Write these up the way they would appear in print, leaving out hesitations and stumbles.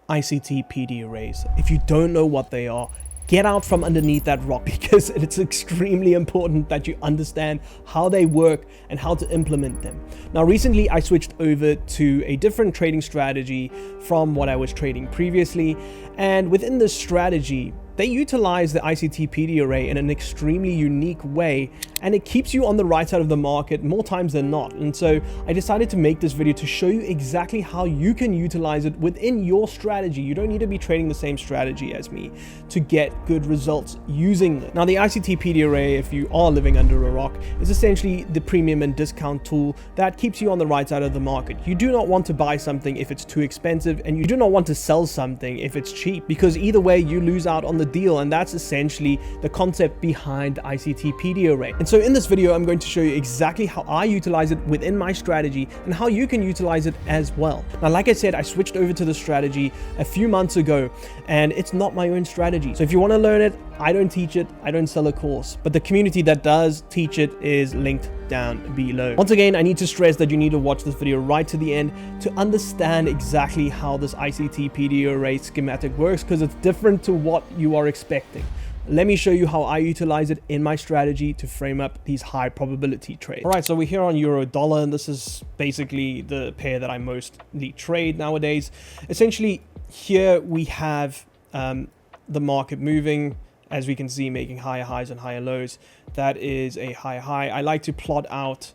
ICT PD arrays. If you don't know what they are, get out from underneath that rock, because it's extremely important that you understand how they work and how to implement them. Now, recently I switched over to a different trading strategy from what I was trading previously, and within this strategy they utilize the ICT PD array in an extremely unique way, and it keeps you on the right side of the market more times than not. And so I decided to make this video to show you exactly how you can utilize it within your strategy. You don't need to be trading the same strategy as me to get good results using it. Now, the ICT PD array, if you are living under a rock, is essentially the premium and discount tool that keeps you on the right side of the market. You do not want to buy something if it's too expensive, and you do not want to sell something if it's cheap, because either way you lose out on the deal. And that's essentially the concept behind the ICT PD array. And so in this video, I'm going to show you exactly how I utilize it within my strategy and how you can utilize it as well. Now, like I said, I switched over to the strategy a few months ago, and it's not my own strategy. So if you want to learn it, I don't teach it, I don't sell a course, but the community that does teach it is linked down below. Once again, I need to stress that you need to watch this video right to the end to understand exactly how this ICT PD array schematic works, because it's different to what you are expecting. Let me show you how I utilize it in my strategy to frame up these high probability trades. All right, so we're here on euro dollar, and this is basically the pair that I mostly trade nowadays. Essentially, here we have the market moving, as we can see, making higher highs and higher lows. That is a high high. I like to plot out,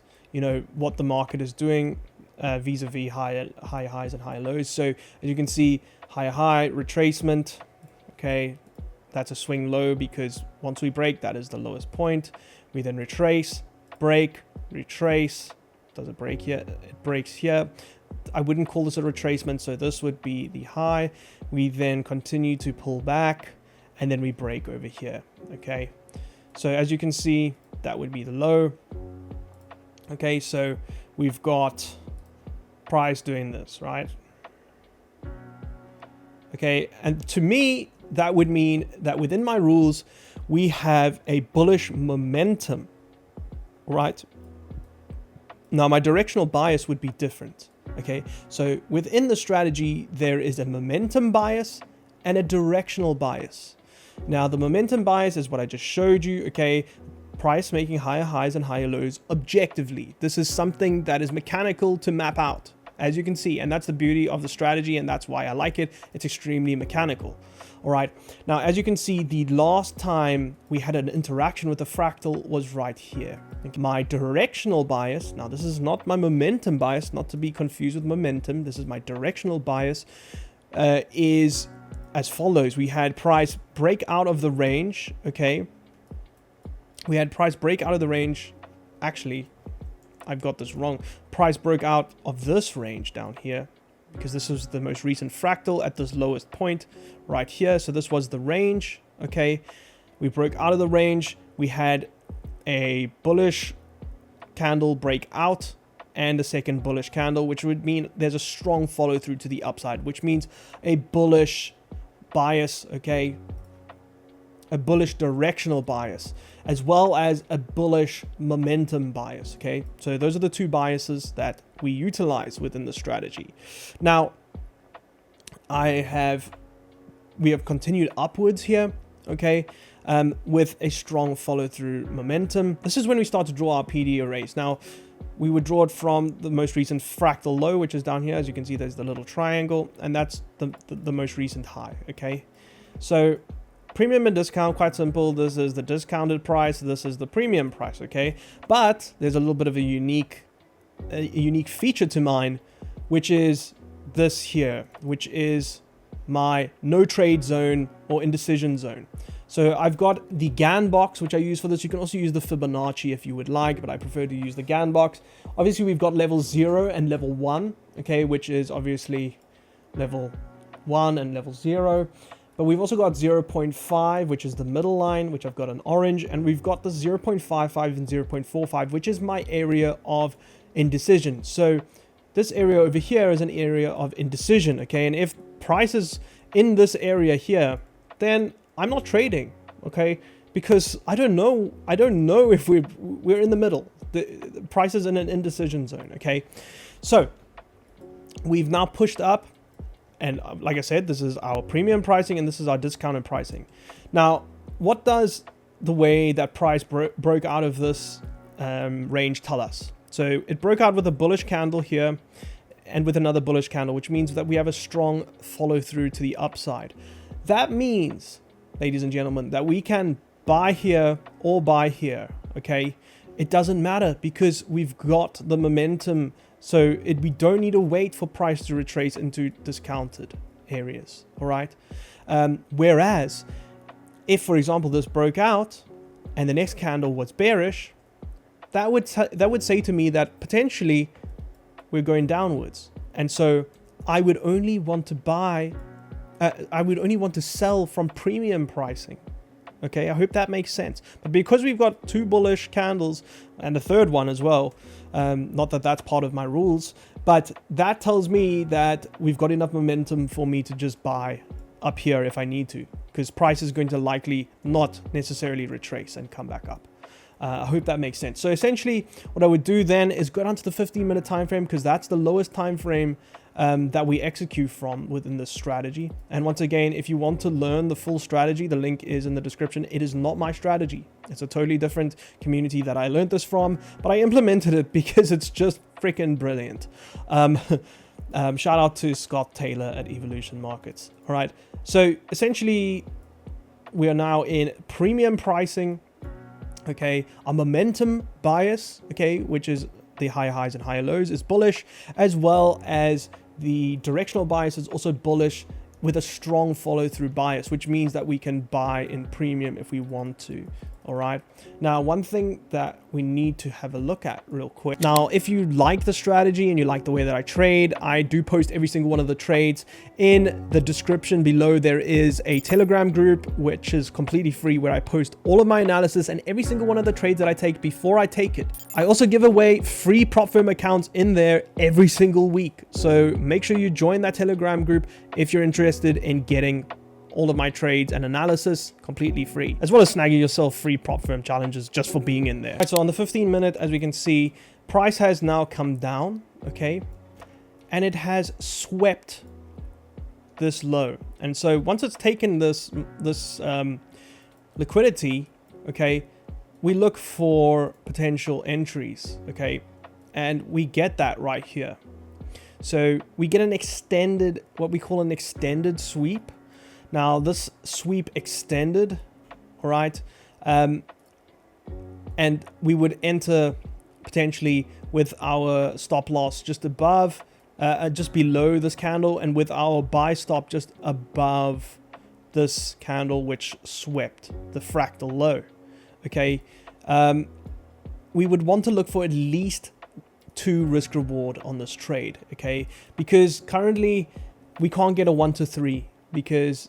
what the market is doing vis-a-vis higher highs and higher lows. So as you can see, higher high, retracement. Okay, that's a swing low, because once we break, that is the lowest point. We then retrace, break, retrace. Does it break here? It breaks here. I wouldn't call this a retracement, so this would be the high. We then continue to pull back, and then we break over here. Okay, so as you can see, that would be the low. Okay, so we've got price doing this, right? Okay, and to me, that would mean that within my rules, we have a bullish momentum, right? Now, my directional bias would be different. Okay, so within the strategy, there is a momentum bias and a directional bias. Now, the momentum bias is what I just showed you. Okay, price making higher highs and higher lows objectively. This is something that is mechanical to map out, as you can see, and that's the beauty of the strategy, and that's why I like it. It's extremely mechanical. All right, now as you can see, the last time we had an interaction with the fractal was right here. My directional bias, now this is not my momentum bias, not to be confused with momentum, this is my directional bias, is as follows. We had price break out of the range. Okay, we had price break out of the range. Actually, I've got this wrong. Price broke out of this range down here, because this was the most recent fractal at this lowest point right here. So this was the range. Okay, we broke out of the range. We had a bullish candle break out and a second bullish candle, which would mean there's a strong follow through to the upside, which means a bullish bias. Okay, a bullish directional bias, as well as a bullish momentum bias. Okay, so those are the two biases that we utilize within the strategy. Now, we have continued upwards here. Okay, with a strong follow through momentum. This is when we start to draw our PD arrays. Now, we would draw it from the most recent fractal low, which is down here. As you can see, there's the little triangle, and that's the most recent high. Okay, so premium and discount, quite simple. This is the discounted price, this is the premium price. Okay, but there's a little bit of a unique feature to mine, which is this here, which is my no trade zone or indecision zone. So I've got the Gann box, which I use for this. You can also use the Fibonacci if you would like, but I prefer to use the Gann box. Obviously, we've got level 0 and level 1, okay, which is obviously level 1 and level 0. But we've also got 0.5, which is the middle line, which I've got an orange, and we've got the 0.55 and 0.45, which is my area of indecision. So this area over here is an area of indecision, okay? And if price is in this area here, then I'm not trading, okay? Because I don't know if we're in the middle. The price is in an indecision zone, okay? So we've now pushed up, And like I said, this is our premium pricing and this is our discounted pricing. Now, what does the way that price broke out of this range tell us? So it broke out with a bullish candle here and with another bullish candle, which means that we have a strong follow through to the upside. That means, ladies and gentlemen, that we can buy here or buy here, okay? It doesn't matter because we've got the momentum. So we don't need to wait for price to retrace into discounted areas, all right? Whereas if, for example, this broke out and the next candle was bearish, that would say to me that potentially we're going downwards. And so I would only want to buy, I would only want to sell from premium pricing. Okay, I hope that makes sense. But because we've got 2 bullish candles and a third one as well, not that that's part of my rules, but that tells me that we've got enough momentum for me to just buy up here if I need to, because price is going to likely not necessarily retrace and come back up. I hope that makes sense. So essentially what I would do then is go down to the 15-minute time frame, because that's the lowest time frame that we execute from within this strategy. And once again, if you want to learn the full strategy, the link is in the description. It is not my strategy. It's a totally different community that I learned this from, but I implemented it because it's just freaking brilliant. Shout out to Scott Taylor at Evolution Markets. All right. So essentially we are now in premium pricing. Okay. Our momentum bias, okay, which is the higher highs and higher lows, is bullish, as well as the directional bias is also bullish with a strong follow through bias, which means that we can buy in premium if we want to. All right. Now, one thing that we need to have a look at real quick. Now, if you like the strategy and you like the way that I trade, I do post every single one of the trades. In the description below, there is a Telegram group, which is completely free, where I post all of my analysis and every single one of the trades that I take before I take it. I also give away free prop firm accounts in there every single week. So make sure you join that Telegram group if you're interested in getting all of my trades and analysis completely free, as well as snagging yourself free prop firm challenges just for being in there. Right, so on the 15-minute, as we can see, price has now come down, okay, and it has swept this low. And so once it's taken this liquidity, okay, we look for potential entries, okay, and we get that right here. So we get an extended, what we call an extended sweep. Now this sweep extended, all right, and we would enter potentially with our stop loss just above, just below this candle, and with our buy stop just above this candle, which swept the fractal low. Okay, we would want to look for at least 2 risk reward on this trade. Okay, because currently we can't get a 1 to 3 because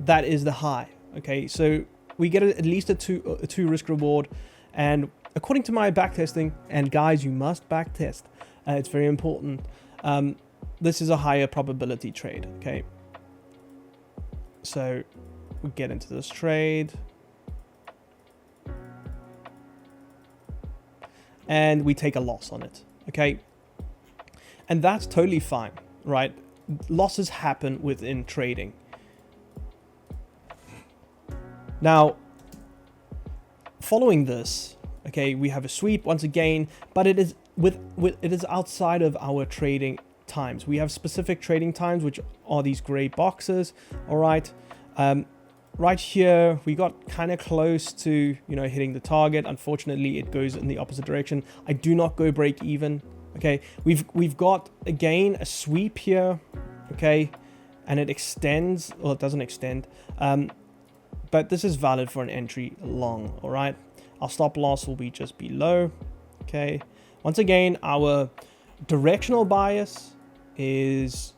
that is the high. Okay, so we get at least a two risk reward, and according to my backtesting, and guys, you must backtest, it's very important, this is a higher probability trade. Okay, so we get into this trade and we take a loss on it. Okay, and that's totally fine, right? Losses happen within trading. Now, following this, okay, we have a sweep once again, but it is it is outside of our trading times. We have specific trading times, which are these gray boxes. All right, right here we got kind of close to, you know, hitting the target. Unfortunately, it goes in the opposite direction. I do not go break even. Okay, we've got again a sweep here. Okay, and it extends. Well, it doesn't extend. But this is valid for an entry long. All right, our stop loss will be just below. Okay, once again, our directional bias is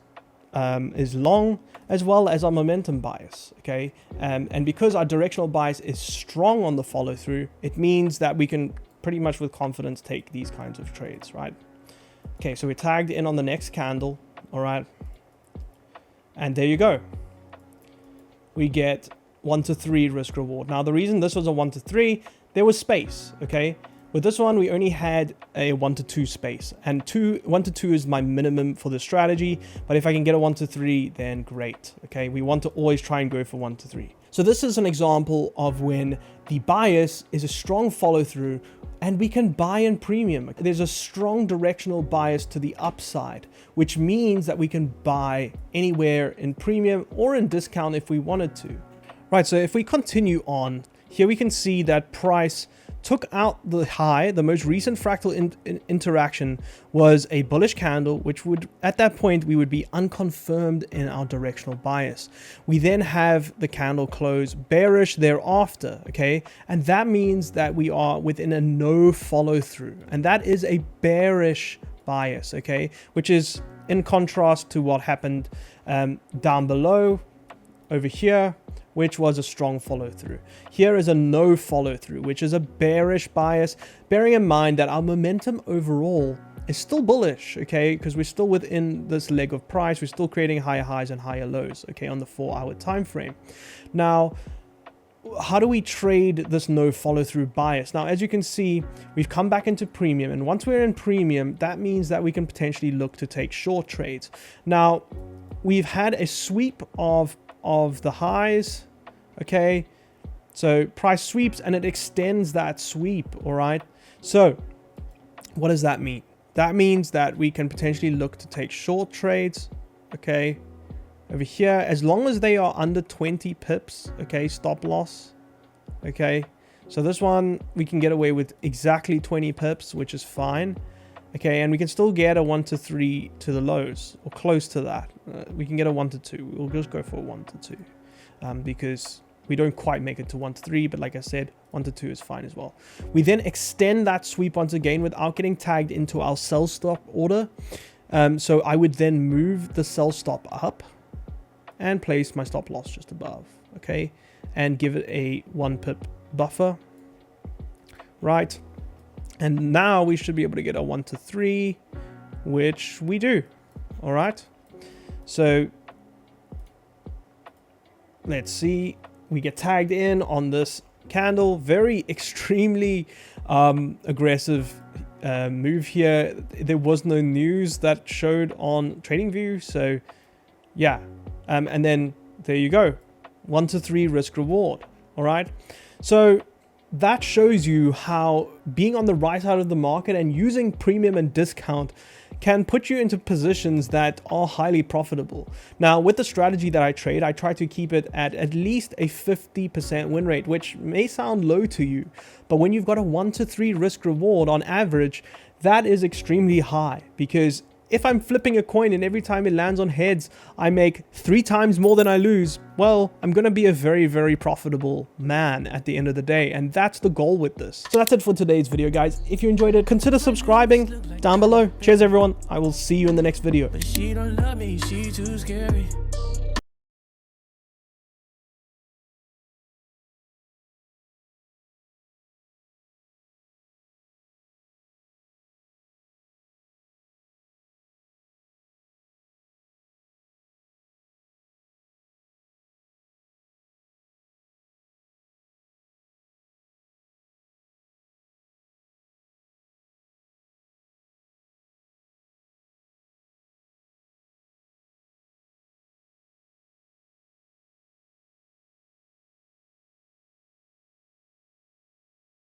long, as well as our momentum bias. Okay, and because our directional bias is strong on the follow through, it means that we can pretty much with confidence take these kinds of trades, right? Okay, so we're tagged in on the next candle. All right, and there you go. We get 1 to 3 risk reward. Now, the reason this was a 1 to 3, there was space. Okay, With this one, we only had a 1 to 2 space, and 1 to 2 is my minimum for the strategy. But if I can get a 1 to 3, then great. Okay, we want to always try and go for 1 to 3. So this is an example of when the bias is a strong follow through, and we can buy in premium. There's a strong directional bias to the upside, which means that we can buy anywhere in premium or in discount if we wanted to. Right, so if we continue on, here we can see that price took out the high. The most recent fractal interaction was a bullish candle, which would, at that point, we would be unconfirmed in our directional bias. We then have the candle close bearish thereafter, okay? And that means that we are within a no follow through. And that is a bearish bias, okay? Which is in contrast to what happened down below over here, which was a strong follow through. Here is a no follow through, which is a bearish bias, bearing in mind that our momentum overall is still bullish, okay? Because we're still within this leg of price. We're still creating higher highs and higher lows, okay, on the 4-hour time frame. Now, how do we trade this no follow through bias? Now, as you can see, we've come back into premium, and once we're in premium, that means that we can potentially look to take short trades. Now, we've had a sweep of the highs, okay? So price sweeps and it extends that sweep, all right? So what does that mean? That means that we can potentially look to take short trades, okay? Over here, as long as they are under 20 pips, okay, stop loss, okay? So this one, we can get away with exactly 20 pips, which is fine. Okay, and we can still get a 1 to 3 to the lows, or close to that. We can get a 1 to 2. We'll just go for a 1 to 2 because we don't quite make it to 1 to 3, but like I said, 1 to 2 is fine as well. We then extend that sweep once again without getting tagged into our sell stop order. So I would then move the sell stop up and place my stop loss just above, okay? And give it a 1 pip buffer, right? And now we should be able to get a 1 to 3, which we do. All right. So let's see. We get tagged in on this candle. Very extremely aggressive move here. There was no news that showed on TradingView. So yeah. And then there you go. 1 to 3 risk reward. All right. So that shows you how being on the right side of the market and using premium and discount can put you into positions that are highly profitable. Now, with the strategy that I trade, I try to keep it at least a 50% win rate, which may sound low to you, but when you've got a 1 to 3 risk reward on average, that is extremely high, because if I'm flipping a coin and every time it lands on heads, I make 3 times more than I lose, well, I'm going to be a very, very profitable man at the end of the day. And that's the goal with this. So that's it for today's video, guys. If you enjoyed it, consider subscribing down below. Cheers, everyone. I will see you in the next video. But she don't love me, she too scary.